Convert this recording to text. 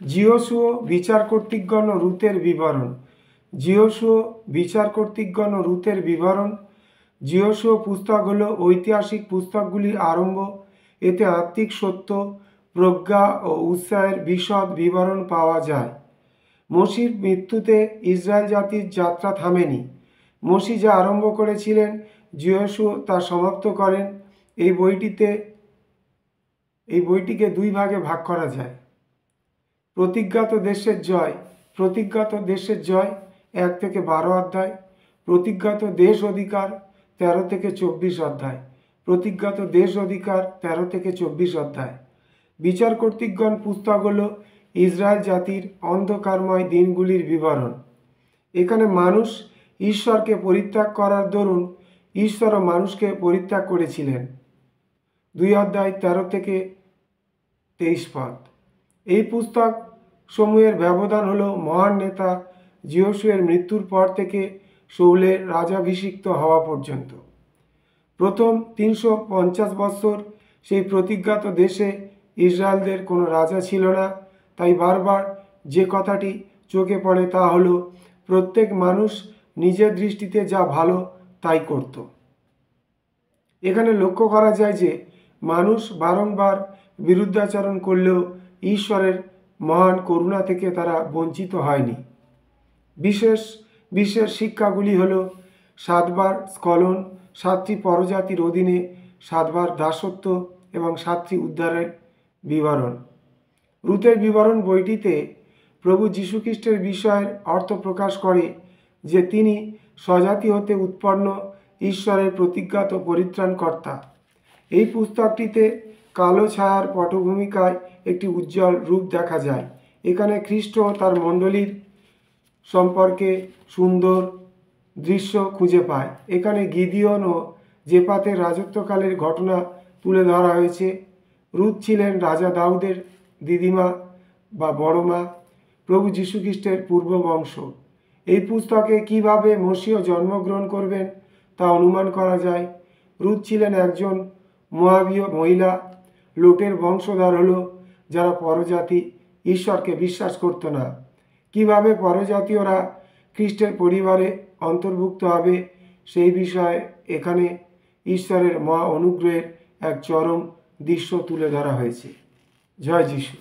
যিহোশূয় বিচার কর্তৃকগণ ও রূতের বিবরণ। যিহোশূয় বিচার কর্তৃকগণ ও রূতের বিবরণ। যিহোশূয় পুস্তক হল ঐতিহাসিক পুস্তকগুলির আরম্ভ। এতে আত্মিক সত্য, প্রজ্ঞা ও উৎসাহের বিশদ বিবরণ পাওয়া যায়। মসির মৃত্যুতে ইসরায়েল জাতির যাত্রা থামেনি। মসি যা আরম্ভ করেছিলেন, যিহোশূয় তা সমাপ্ত করেন। এই বইটিকে দুই ভাগে ভাগ করা যায়। প্রতিজ্ঞাত দেশের জয়। প্রতিজ্ঞাত দেশের জয় 1 থেকে 12 অধ্যায়। প্রতিজ্ঞাত দেশ অধিকার 13 থেকে 24 অধ্যায়। প্রতিজ্ঞাত দেশ অধিকার 13 থেকে 24 অধ্যায়। বিচার কর্তৃকগণ পুস্তক হল ইসরায়েল জাতির অন্ধকারময় দিনগুলির বিবরণ। এখানে মানুষ ঈশ্বরকে পরিত্যাগ করার দরুন ঈশ্বরও মানুষকে পরিত্যাগ করেছিলেন। 2 অধ্যায় 13 থেকে 23 পদ। এই পুস্তক সমূহের ব্যবধান হল মহান নেতা যিহোশূয়ের মৃত্যুর পর থেকে শৌলের রাজাভিষিক্ত হওয়া পর্যন্ত। প্রথম 350 বৎসর সেই প্রতিজ্ঞাত দেশে ইসরায়েলদের কোনো রাজা ছিল না। তাই বারবার যে কথাটি চোখে পড়ে তা হল প্রত্যেক মানুষ নিজের দৃষ্টিতে যা ভালো তাই করত। এখানে লক্ষ্য করা যায় যে মানুষ বারংবার বিরুদ্ধাচরণ করলেও ঈশ্বরের মহান করুণা থেকে তারা বঞ্চিত হয়নি। বিশেষ শিক্ষাগুলি হল 7 বার স্খলন, 7টি পরজাতির অধীনে 7 বার দাসত্ব এবং 7টি উদ্ধারের বিবরণ। রূতের বিবরণ বইটিতে প্রভু যীশুখ্রিস্টের বিষয়ের অর্থ প্রকাশ করে যে তিনি স্বজাতি হতে উৎপন্ন ঈশ্বরের প্রতিজ্ঞাত পরিত্রাণকর্তা। এই পুস্তকটিতে কালো ছায়ার পটভূমিকায় একটি উজ্জ্বল রূপ দেখা যায়। এখানে খ্রিস্ট ও তার মণ্ডলীর সম্পর্কে সুন্দর দৃশ্য খুঁজে পায়। এখানে গিদিয়ন ও জেপাতের রাজত্বকালের ঘটনা তুলে ধরা হয়েছে। রূত ছিলেন রাজা দাউদের দিদিমা বা বড় মা, প্রভু যীশুখ্রিস্টের পূর্ব বংশ। এই পুস্তকে কিভাবে মসিহ জন্মগ্রহণ করবেন তা অনুমান করা যায়। রূত ছিলেন একজন মোয়াবীয় মহিলা। লোটের বংশধর হলো যারা পরজাতি ঈশ্বরকে বিশ্বাস করত না। কিভাবে পরজাতীয়রা খ্রিস্টের পরিবারে অন্তর্ভুক্ত হবে সেই বিষয়ে এখানে ঈশ্বরের মহা অনুগ্রহের এক চরম দৃশ্য তুলে ধরা হয়েছে। জয় যিশু।